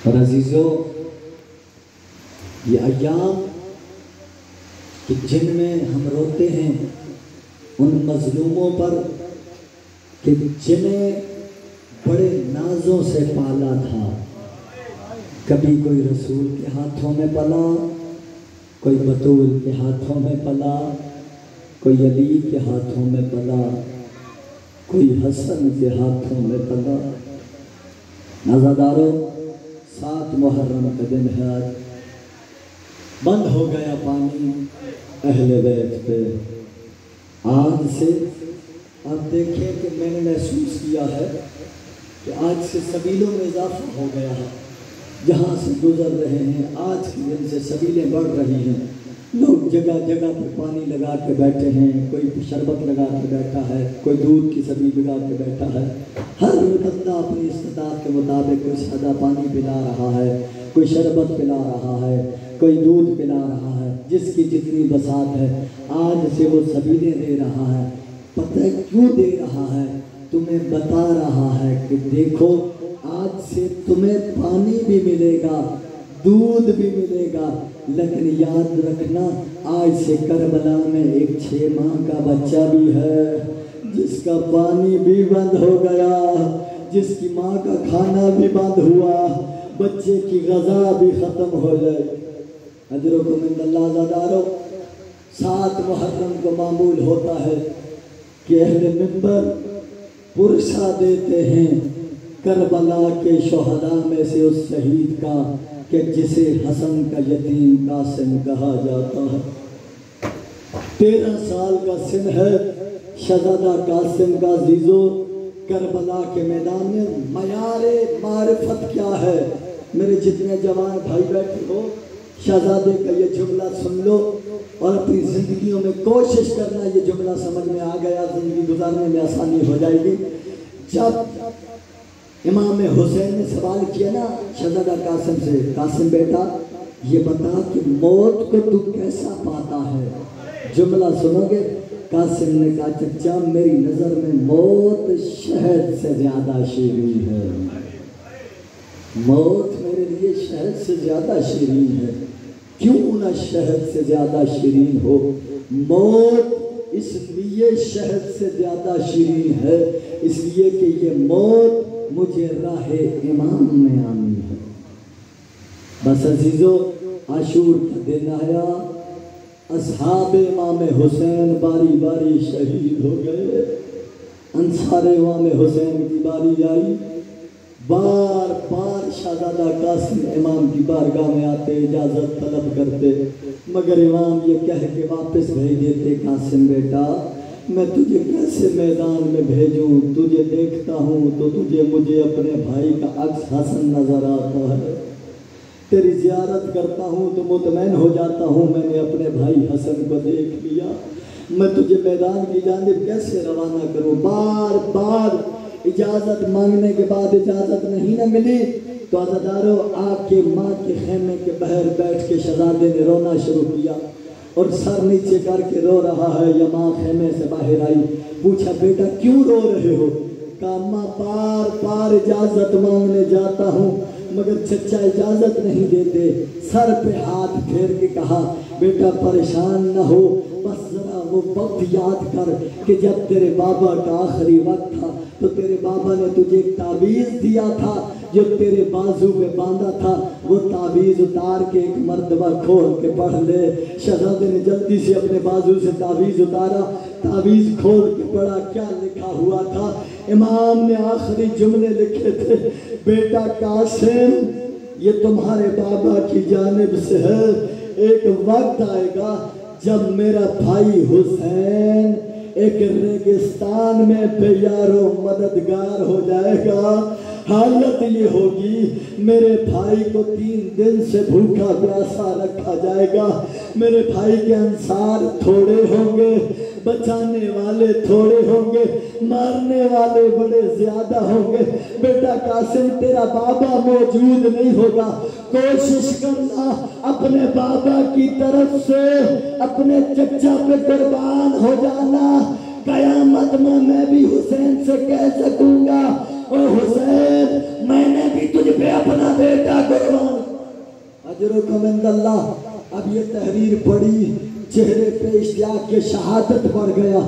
اور عزیزو، یہ ایام کہ جن میں ہم روتے ہیں ان مظلوموں پر کہ جنہیں بڑے نازوں سے پالا تھا، کبھی کوئی رسول کے ہاتھوں میں پلا، کوئی بطول کے ہاتھوں میں پلا، کوئی علی کے ہاتھوں میں پلا، کوئی حسن کے ہاتھوں میں پلا۔ نازادارو، 7 محرم کا دن ہے آج، بند ہو گیا پانی اہل بیت پہ۔ آج سے آپ دیکھیں کہ میں نے محسوس کیا ہے کہ آج سے سبیلوں میں اضافہ ہو گیا ہے، جہاں سے گزر رہے ہیں آج کے دن سے سبیلیں بڑھ رہی ہیں، لوگ جگہ جگہ پہ پانی لگا کے بیٹھے ہیں، کوئی شربت لگا کے بیٹھا ہے، کوئی دودھ کی سبیل لگا کے بیٹھا ہے، ہر بندہ اپنی استطاعت کے مطابق کوئی سادہ پانی پلا رہا ہے، کوئی شربت پلا رہا ہے، کوئی دودھ پلا رہا ہے، جس کی جتنی بساط ہے آج سے وہ سبیلیں دے رہا ہے۔ پتہ کیوں دے رہا ہے؟ تمہیں بتا رہا ہے کہ دیکھو آج سے تمہیں پانی بھی ملے گا، دودھ بھی ملے گا، لیکن یاد رکھنا آج سے کربلا میں ایک 6 ماہ کا بچہ بھی ہے جس کا پانی بھی بند ہو گیا، جس کی ماں کا کھانا بھی بند ہوا، بچے کی غذا بھی ختم ہو جائے۔ اجرکم عند اللہ زادارو، 7 محرم کو معمول ہوتا ہے کہ اہل منبر پرسہ دیتے ہیں کربلا کے شہداء میں سے اس شہید کا کہ جسے حسن کا یتیم قاسم کہا جاتا ہے۔ 13 سال کا سن ہے شہزادہ قاسم کا۔ عزیزو، کربلا کے میدان میں معیار معرفت کیا ہے؟ میرے جتنے جوان بھائی بیٹھے ہو، شہزادے کا یہ جملہ سن لو اور اپنی زندگیوں میں کوشش کرنا یہ جملہ سمجھ میں آ گیا، زندگی گزارنے میں آسانی ہو جائے گی۔ جب امام حسین نے سوال کیا نا شہزادہ قاسم سے، قاسم بیٹا یہ بتا کہ موت کو تو کیسا پاتا ہے؟ جملہ سنو گے؟ قاسم نے کہا چچا میری نظر میں موت شہد سے زیادہ شیرین ہے، موت میرے لیے شہد سے زیادہ شیرین ہے۔ کیوں نہ شہد سے زیادہ شیرین ہو؟ موت اس لیے شہد سے زیادہ شیرین ہے اس لیے کہ یہ موت مجھے راہ امام میں آنی ہے۔ بس عزیزو، عاشور کا دن آیا، اصحاب امام حسین باری باری شہید ہو گئے، انصار امام حسین کی باری آئی، بار بار شہزادہ قاسم امام کی بارگاہ میں آتے، اجازت طلب کرتے، مگر امام یہ کہہ کے واپس بھیج دیتے قاسم بیٹا میں تجھے کیسے میدان میں بھیجوں؟ تجھے دیکھتا ہوں تو مجھے اپنے بھائی کا عکس حسن نظر آتا ہے، تیری زیارت کرتا ہوں تو مطمئن ہو جاتا ہوں میں نے اپنے بھائی حسن کو دیکھ لیا، میں تجھے میدان کی جانب کیسے روانہ کروں؟ بار بار اجازت مانگنے کے بعد اجازت نہیں نہ ملی تو عزادارو آ کے ماں کے خیمے کے باہر بیٹھ کے شہزادے نے رونا شروع کیا اور سر نیچے کر کے رو رہا ہے۔ یا ماں خیمے سے باہر آئی، پوچھا بیٹا کیوں رو رہے ہو؟ کہا ماں بار بار اجازت مانگنے جاتا ہوں مگر چچا اجازت نہیں دیتے۔ سر پہ ہاتھ پھیر کے کہا بیٹا پریشان نہ ہو، بس ذرا وہ وقت یاد کر کہ جب تیرے بابا کا آخری وقت تھا تو تیرے بابا نے تجھے ایک تعویذ دیا تھا جو تیرے بازو پہ باندھا تھا، وہ تعویذ اتار کے ایک مرتبہ کھول کے پڑھ لے۔ شہزادے نے جلدی سے اپنے بازو سے تعویذ اتارا، تعویذ کھول کے پڑھا، کیا لکھا ہوا تھا؟ امام نے آخری جملے لکھے تھے، بیٹا قاسم یہ تمہارے بابا کی جانب سے ہے، ایک وقت آئے گا جب میرا بھائی حسین ایک ریگستان میں بے یار و مددگار ہو جائے گا، حالت یہ ہوگی میرے بھائی کو 3 دن سے بھوکا پیاسا رکھا جائے گا، میرے بھائی کے انصار تھوڑے ہوں گے، بچانے والے تھوڑے ہوں گے، مارنے والے بڑے زیادہ ہوں گے۔ بیٹا قاسم تیرا بابا موجود نہیں ہوگا، کوشش کرنا اپنے بابا کی طرف سے اپنے چچا پہ قربان ہو جانا، قیامت میں بھی حسین سے کہہ سکوں گا او حسین میں نے بھی تجھ پہ اپنا بیٹا اجرکم عند اللہ۔ اب یہ تحریر پڑھی، چہرے پہ اشتیاق کے شہادت بڑھ گیا،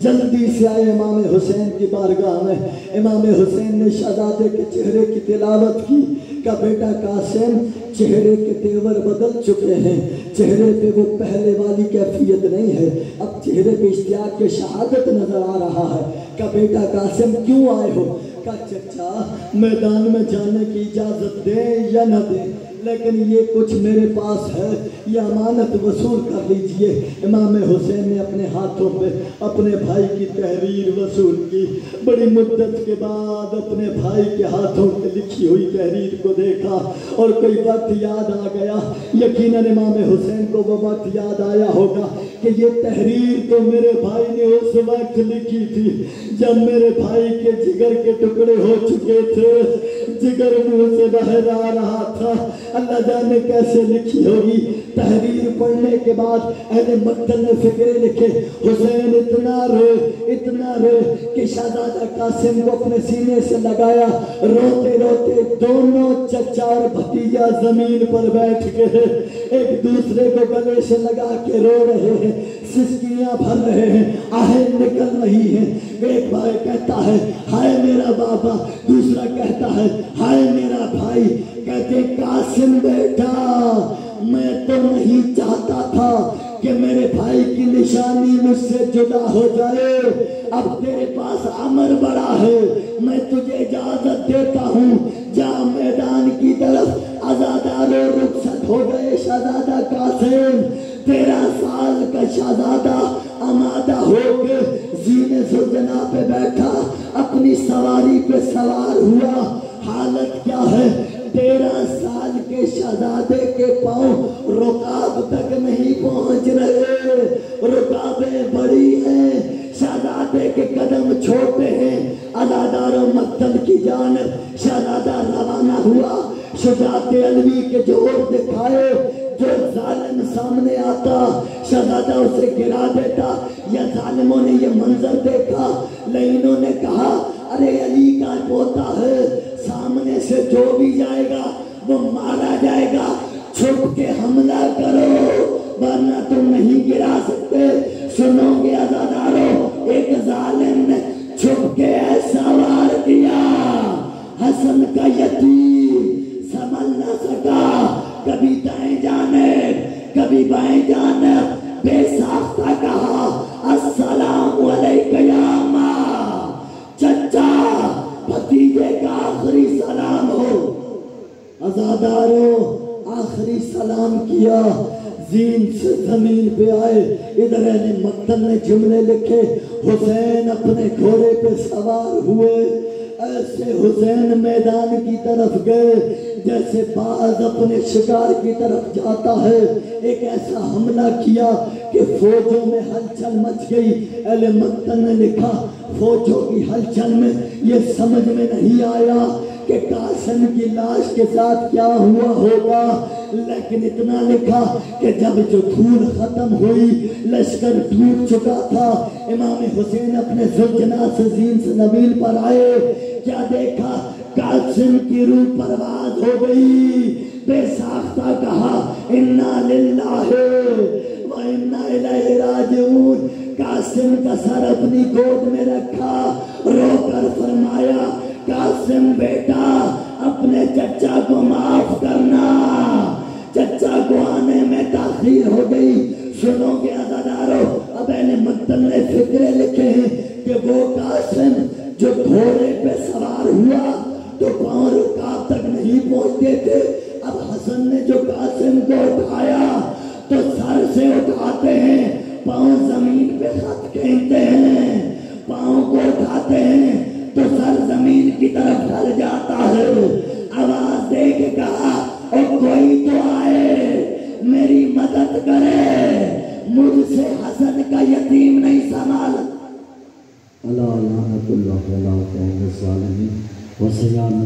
جلدی سے آئے امام حسین کی بارگاہ میں۔ امام حسین نے شہزادے کے چہرے کی تلاوت کی، کہ بیٹا قاسم چہرے کے تیور بدل چکے ہیں، چہرے پہ وہ پہلے والی کیفیت نہیں ہے، اب چہرے پہ اشتیاق کے شہادت نظر آ رہا ہے۔ کہ بیٹا قاسم کیوں آئے ہو؟ کہ چچا میدان میں جانے کی اجازت دیں یا نہ دیں، لیکن یہ کچھ میرے پاس ہے، یہ امانت وصول کر لیجئے۔ امام حسین نے اپنے ہاتھوں پہ اپنے بھائی کی تحریر وصول کی، بڑی مدت کے بعد اپنے بھائی کے ہاتھوں پہ لکھی ہوئی تحریر کو دیکھا اور کوئی وقت یاد آ گیا۔ یقیناً امام حسین کو وہ وقت یاد آیا ہوگا کہ یہ تحریر تو میرے بھائی نے اس وقت لکھی تھی جب میرے بھائی کے جگر کے ٹکڑے ہو چکے تھے، جگر منہ سے باہر آ رہا تھا، اللہ جانے کیسے لکھی ہوگی۔ تحریر پڑھنے کے بعد اہل مقتل نے فکرے لکھے، حسین اتنا روئے کہ شہزادہ قاسم کو اپنے سینے سے لگایا، روتے روتے دونوں چچا اور بھتیجا زمین پر بیٹھ گئے، ایک دوسرے کو گلے سے لگا کے رو رہے ہیں، سسکیاں بھر رہے ہیں، آہیں نکل رہی ہیں۔ ایک بھائی کہتا ہے ہائے میرا بابا، دوسرا کہتا ہے ہائے میرا بھائی۔ کہتے قاسم بیٹا میں تو نہیں چاہتا تھا کہ میرے بھائی کی نشانی مجھ سے جدا ہو جائے، اب تیرے پاس امر بڑا ہے، میں تجھے اجازت دیتا ہوں، جا میدان کی طرف۔ عزادارو رخصت ہو گئے شہزادہ قاسم، 13 سال کا شہزادہ آمادہ ہو کے زینے سلطنہ پہ بیٹھا، اپنی سواری پہ سوار ہوا۔ حالت کیا ہے؟ 13 سال کے شہزادے کے پاؤں رکاب تک نہیں پہنچ رہے، رکابیں بڑی ہیں، شہزادے کے قدم چھوٹے ہیں۔ عزادار و مقتل کی جانب شہزادہ روانہ ہوا، شجاعت علوی کے جوہر دکھائے، جو ظالم سامنے آتا شہزادہ اسے گرا دیتا۔ یا ظالموں نے یہ منظر دیکھا، لعینوں نے کہا ارے علی کا پوتا ہے، سامنے سے جو بھی جائے گا وہ مارا جائے گا، چھپ کے حملہ کرو ورنہ تم نہیں گرا سکتے۔ سنو گے عزادارو، ایک ظالم نے چھپ کے ایسا وار کیا، حسن کا یتیم سنبھل نہ سکا، کبھی دائیں جانب کبھی بائیں جانب، بے ساختہ کہا السلام علیکہ یا ماں، چچا بھتیجے کا آخری سلام ہو۔ عزادارو آخری سلام کیا، زین سے زمین پہ آئے۔ ادھر اہل مقتل نے جملے لکھے، حسین اپنے گھوڑے پہ سوار ہوئے، ایسے حسین میدان کی طرف گئے جیسے باز اپنے شکار کی طرف جاتا ہے۔ ایک ایسا حملہ کیا کہ فوجوں میں ہلچل مچ گئی۔ اہل مقتل نے لکھا فوجوں کی ہلچل میں یہ سمجھ میں نہیں آیا کہ قاسم کی لاش کے ساتھ کیا ہوا ہوگا، لیکن اتنا لکھا کہ جب جو دھول ختم ہوئی لشکر ٹوٹ چکا تھا، امام حسین اپنے ذوالجناح سے زین سے نبیل پر آئے، کیا دیکھا؟ قاسم کی روح پرواز ہو گئی، بے ساختہ کہا انا للہ و انا الیہ راجعون۔ قاسم کا سر اپنی گود میں رکھا، رو کر فرمایا قاسم بیٹا اپنے چچا کو معاف کرنا، چچا کو آنے میں تاخیر ہو گئی۔ سنو گے عزادارو، اب اہل مقتل نے فکرے لکھے ہیں کہ وہ قاسم جو گھوڑے پہ سوار ہوا تو پاؤں رکاب تک نہیں پہنچتے تھے، اب حسن نے جو قاسم کو اٹھایا تو سر سے اٹھاتے ہیں، پاؤں زمین پہ خط کھینچتے ہیں، پاؤں کو اٹھاتے ہیں تو سر زمین کی طرف ڈھل جاتا ہے۔ آواز دے کے کہا او کوئی تو آئے میری مدد کرے، مجھ سے حسن کا یتیم نہیں سنبھال۔ اللہ لعنت اللہ علیہ وسلم